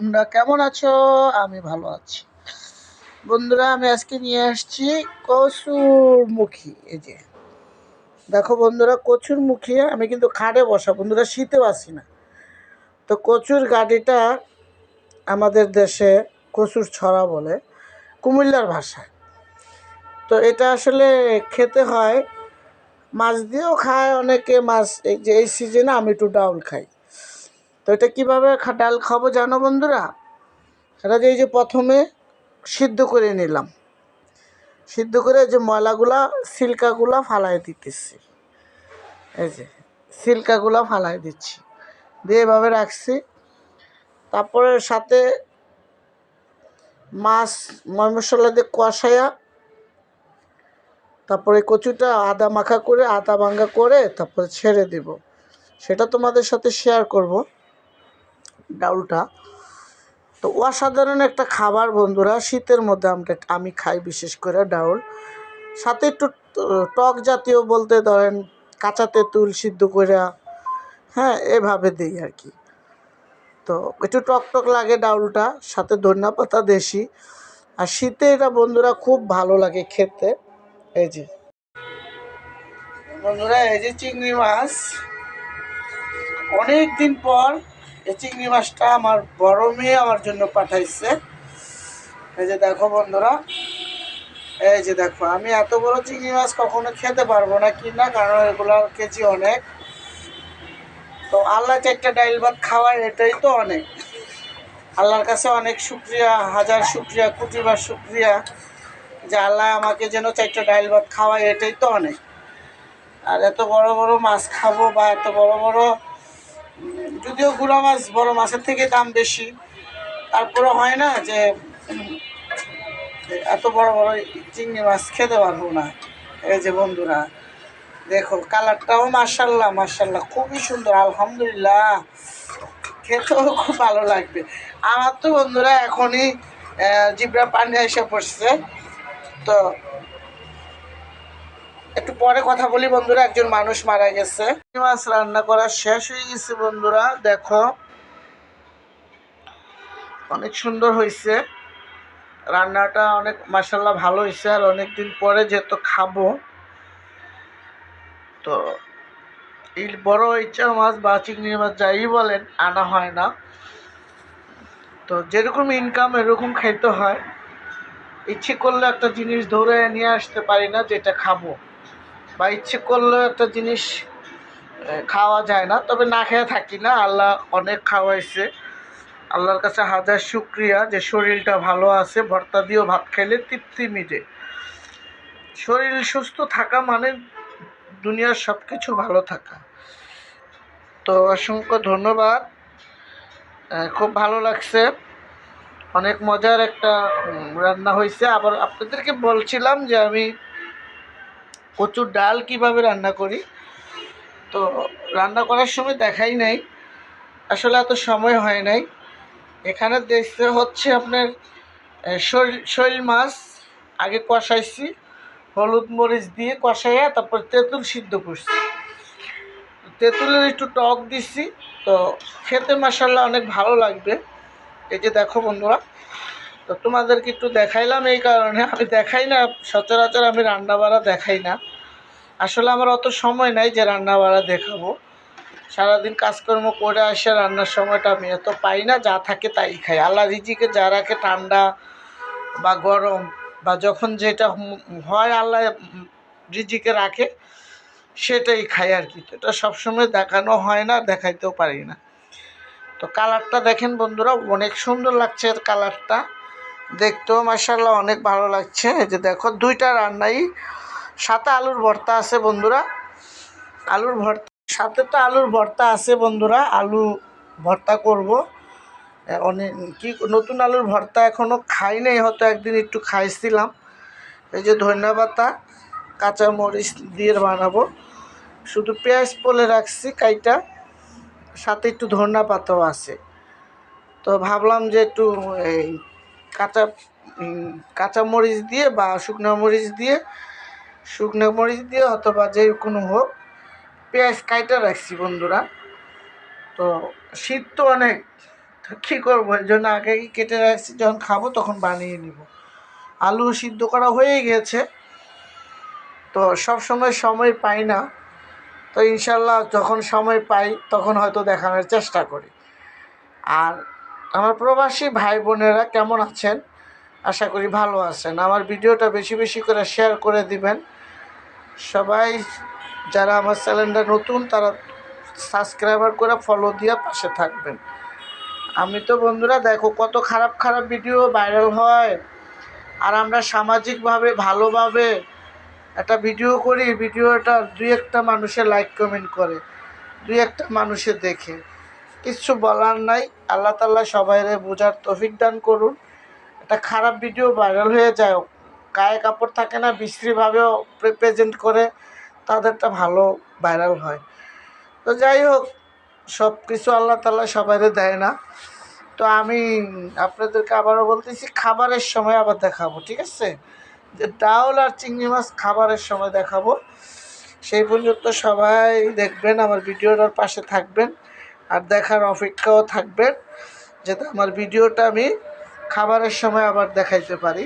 তোমরা কেমন আছো? আমি ভালো আছি বন্ধুরা। আমি আজকে নিয়ে আসছি কচুর মুখী। এই যে দেখো বন্ধুরা, কচুর মুখী। আমি কিন্তু খাটে বসা বন্ধুরা, শীতে বাসি না। তো কচুর গাড়িটা আমাদের দেশে কচুর ছড়া বলে, কুমিল্লার ভাষায়। তো এটা আসলে খেতে হয়, মাছ দিয়েও খায় অনেকে। মাছ এই যে এই সিজনে আমি একটু ডাউল খাই। তো এটা কীভাবে ডাল খাবো জানো বন্ধুরা? এটা যে এই যে প্রথমে সিদ্ধ করে নিলাম, সিদ্ধ করে যে ময়লাগুলা সিল্কাগুলা ফালাই দিতেছি। এই যে সিল্কাগুলা ফালাই দিচ্ছি, দিয়ে এভাবে রাখছি। তারপরে সাথে মাছ ময় মশলা দিয়ে কষাইয়া, তারপরে কচুটা আদা মাখা করে, আদা ভাঙ্গা করে তারপরে ছেড়ে দেব। সেটা তোমাদের সাথে শেয়ার করব ডাউলটা। তো অসাধারণ একটা খাবার বন্ধুরা, শীতের মধ্যে আমি খাই বিশেষ করে ডাউল। সাথে একটু টক জাতীয় বলতে ধরেন কাঁচা তেঁতুল সিদ্ধ করে, হ্যাঁ এভাবে দিই আর কি। তো একটু টক টক লাগে ডাউলটা, সাথে ধনিয়া পাতা দেশি। আর শীতে এটা বন্ধুরা খুব ভালো লাগে খেতে। এই যে বন্ধুরা, এই যে চিংড়ি মাছ, অনেক দিন পর এই চিংড়ি মাছটা আমার বড় মেয়ে আমার জন্য পাঠাইছে। এই যে দেখো বন্ধুরা, এই যে দেখো, আমি এত বড় চিংড়ি মাছ কখনো খেতে পারবো না কিনা, কারণ এগুলোর কেজি অনেক। তো আল্লাহ চারটা ডাইল ভাত খাওয়ায়, এটাই তো অনেক। আল্লাহর কাছে অনেক শুক্রিয়া, হাজার শুক্রিয়া, কোটিবার শুক্রিয়া যে আল্লাহ আমাকে যেন চারটা ডাইল ভাত খাওয়ায়, এটাই তো অনেক। আর এত বড় বড় মাছ খাবো, বা এত বড় বড়, যদিও গুড়া মাছ বড় মাছের থেকে দাম বেশি, তারপরে হয় না যে এত বড় বড় চিংড়ি মাছ খেতে পারবো না। এই যে বন্ধুরা দেখো, কালারটাও মাশাল্লাহ মাশাল্লাহ খুবই সুন্দর, আলহামদুলিল্লাহ। খেতেও খুব ভালো লাগবে। আমার তো বন্ধুরা এখনই জিব্রা পানি এসে পড়ছে। তো একটু পরে কথা বলি বন্ধুরা, একজন মানুষ মারা গেছে। মাছ রান্না করা শেষ হয়ে গেছে বন্ধুরা, দেখো অনেক সুন্দর হয়েছে রান্নাটা, অনেক মাশাল্লাহ ভালো হয়েছে। আর অনেকদিন পরে যেহেতু খাবো, তো এই বড় ইচ্ছা মাছ বা চিংড়ি মাছ যাই বলেন আনা হয় না। তো যেরকম ইনকাম এরকম খাইতে হয়। ইচ্ছে করলে একটা জিনিস ধরে নিয়ে আসতে পারি না যেটা খাবো, বা ইচ্ছে করলে একটা জিনিস খাওয়া যায় না। তবে না খেয়ে থাকি না, আল্লাহ অনেক খাওয়াইছে। আল্লাহর কাছে হাজার শুক্রিয়া যে শরীরটা ভালো আছে। ভর্তা দিয়েও ভাত খাইলে তৃপ্তি মিটে। শরীর সুস্থ থাকা মানে দুনিয়ার সব কিছু ভালো থাকা। তো অসংখ্য ধন্যবাদ, খুব ভালো লাগছে। অনেক মজার একটা রান্না হয়েছে। আবার আপনাদেরকে বলছিলাম যে আমি কচুর ডাল কিভাবে রান্না করি। তো রান্না করার সময় দেখাই নাই, আসলে এত সময় হয় নাই। এখানে দেখতে হচ্ছে আপনার শৈল মাছ আগে কষাইছি, হলুদ মরিচ দিয়ে কষাইয়া তারপর তেঁতুল সিদ্ধ করছি। তেঁতুলের একটু টক দিছি, তো খেতে মাশাল্লাহ অনেক ভালো লাগবে। এই যে দেখো বন্ধুরা, তো তোমাদেরকে একটু দেখাইলাম এই কারণে, আমি দেখাই না সচরাচর, আমি রান্না বাড়া দেখাই না। আসলে আমার অত সময় নাই যে রান্না বাড়া দেখাবো। সারাদিন কাজকর্ম করে আসে, রান্নার সময়টা আমি এত পাই না। যা থাকে তাই খাই। আল্লাহ রিজিকে যা রাখে, ঠান্ডা বা গরম বা যখন যেটা হয় আল্লাহ রিজিকে রাখে, সেটাই খাই আর কি। তো এটা সবসময় দেখানো হয় না, দেখাইতেও পারি না। তো কালারটা দেখেন বন্ধুরা, অনেক সুন্দর লাগছে কালারটা, দেখতেও মাশাআল্লাহ অনেক ভালো লাগছে। এই যে দেখো, দুইটা রান্নাই। সাথে আলুর ভর্তা আছে বন্ধুরা, আলুর ভর্তা সাথে তো আলুর ভর্তা আছে বন্ধুরা। আলু ভর্তা করব অনেক, কি নতুন আলুর ভর্তা এখনও খাই নাই, হয়তো একদিন একটু খাইছিলাম। এই যে ধনিয়া পাতা কাঁচা মরিচ দিয়ে বানাবো, শুধু পেঁয়াজ পলে রাখছি কাইটা, সাথে একটু ধনিয়া পাতাও আছে। তো ভাবলাম যে একটু এই কাঁচা কাঁচা মরিচ দিয়ে বা শুকনো মরিচ দিয়ে অথবা যে কোনো হোক, পেঁয়াজ কাইটা রাখছি বন্ধুরা। তো শীত তো অনেক, কী করবো, এই জন্য আগে কেটে রাখছি, যখন খাবো তখন বানিয়ে নিব। আলু সিদ্ধ করা হয়ে গেছে, তো সব সময় পাই না, তো ইনশাল্লাহ যখন সময় পাই তখন হয়তো দেখানোর চেষ্টা করি। আর আমার প্রবাসী ভাই বোনেরা কেমন আছেন? আশা করি ভালো আছেন। আমার ভিডিওটা বেশি বেশি করে শেয়ার করে দিবেন। সবাই যারা আমার চ্যানেলটা নতুন তারা সাবস্ক্রাইবার করে ফলো দিয়ে পাশে থাকবেন। আমি তো বন্ধুরা দেখো কত খারাপ খারাপ ভিডিও ভাইরাল হয়, আর আমরা সামাজিকভাবে ভালোভাবে একটা ভিডিও করি, ভিডিওটা দুই একটা মানুষের লাইক কমেন্ট করে, দুই একটা মানুষে দেখে। কিচ্ছু বলার নাই, আল্লাহ তাআলা সবাইরে বোঝার তৌফিক দান করুন। একটা খারাপ ভিডিও ভাইরাল হয়ে যায়, গায়ে কাপড় থাকে না, বিশ্রীভাবেও প্রেজেন্ট করে, তাদেরটা ভালো ভাইরাল হয়। তো যাই হোক, সব কিছু আল্লাহ তাআলা সবাইরে দেয় না। তো আমি আপনাদেরকে আবারও বলতেছি, খাবারের সময় আবার দেখাবো, ঠিক আছে? যে ডাউল আর চিংড়ি মাছ খাবারের সময় দেখাবো। সেই পর্যন্ত সবাই দেখবেন, আমার ভিডিওটার পাশে থাকবেন, আর দেখার অপেক্ষাও থাকবেন, যাতে আমার ভিডিওটা আমি খাবারের সময় আবার দেখাইতে পারি।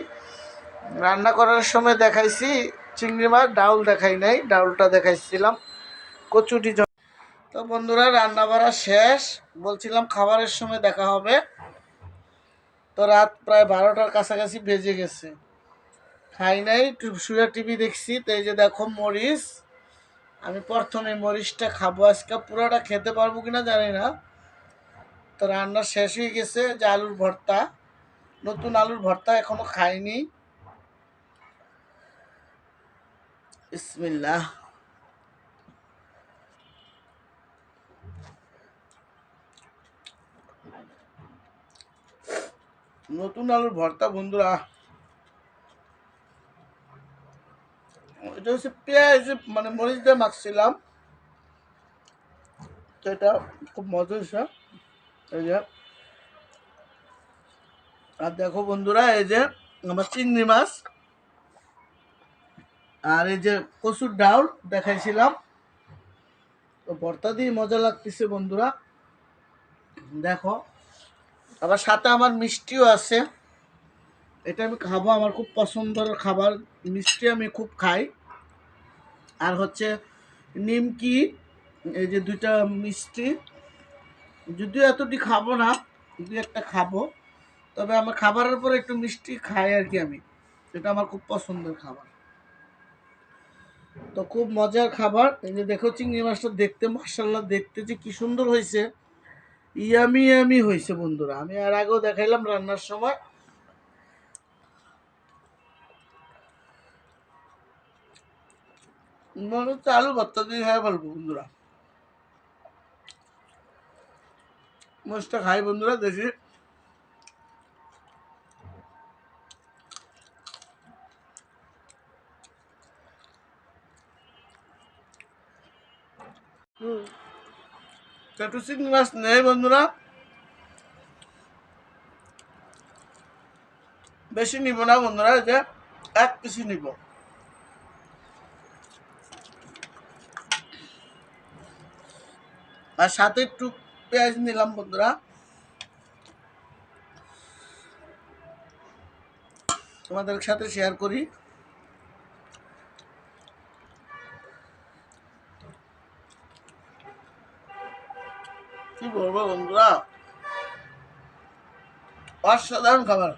রান্না করার সময় দেখাইছি চিংড়ি মাছ, ডাউল দেখাই নাই, ডাউলটা দেখাইছিলাম কচুটি। তো বন্ধুরা, রান্না বাড়া শেষ, বলছিলাম খাবারের সময় দেখা হবে। তো রাত প্রায় 12টার কাছাকাছি বেজে গেছে, খাই নাই, শুয়ে টিভি দেখছি। তো এই যে দেখো মরিচ, আমি প্রথমে মরিচটা খাবো, আজকে পুরোটা খেতে পারবো কিনা জানি না। তো রান্না শেষ হয়ে গেছে, যে আলুর ভর্তা, নতুন আলুর ভর্তা এখনো খাইনি। বিসমিল্লাহ। নতুন আলুর ভর্তা বন্ধুরা, এটা হচ্ছে পেঁয়াজ মানে মরিচ দিয়ে মাখছিলাম, তো এটা খুব মজা হয়েছে। এই যে, আর দেখো বন্ধুরা, এই যে আমার চিংড়ি মাছ, আর এই যে কচুর ডাউল দেখাইছিলাম, তো ভর্তা দিয়ে মজা লাগতেছে বন্ধুরা। দেখো, আবার সাথে আমার মিষ্টিও আছে, এটা আমি খাবো, আমার খুব পছন্দের খাবার, মিষ্টি আমি খুব খাই। আর হচ্ছে নিমকি, এই যে দুইটা মিষ্টি, যদিও এতটি খাবো না, দুই একটা খাবো, তবে আমার খাবারের পরে একটু মিষ্টি খাই আর কি আমি, এটা আমার খুব পছন্দের খাবার। তো খুব মজার খাবার। এই যে দেখো চিংড়ি মাছটা দেখতে, মাশাআল্লাহ, দেখতে যে কি সুন্দর হয়েছে, ইয়ামি ইয়ামি হয়েছে বন্ধুরা। আমি আর আগেও দেখাইলাম রান্নার সময়। মনে হচ্ছে আলু ভর্তা দিয়ে খাই বলবো বন্ধুরা। মাছটা খাই বন্ধুরা, দেখি। একটু চিংড়ি মাছ নেই বন্ধুরা, বেশি নিব না বন্ধুরা, যে এক পিসি নিব। আর সাথে একটু পেঁয়াজ নিলাম বন্ধুরা, তোমাদের সাথে শেয়ার করি। কি বলবো বন্ধুরা, অসাধারণ খাবার।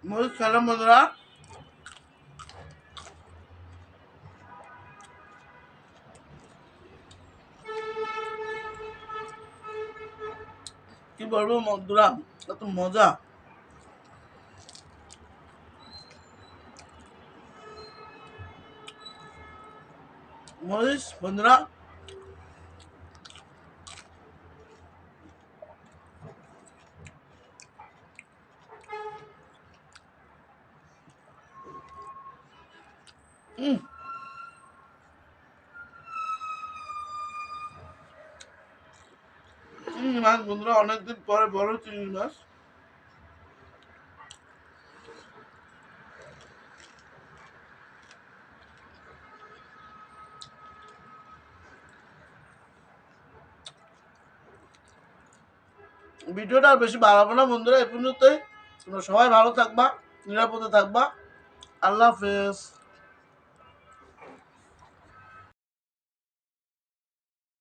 মরিচ খেলাম বন্ধুরা, কি বলবো বন্ধুরা, এত মজা। মরিচ বন্ধুরা, মাছ বন্ধুরা, অনেকদিন পরে বড় চিংড়ি মাছ। ভিডিওটা আর বেশি বাড়াবো না বন্ধুরা, এই পর্যন্তই। তোমরা সবাই ভালো থাকবা, নিরাপদে থাকবা। আল্লাহ হাফেজ।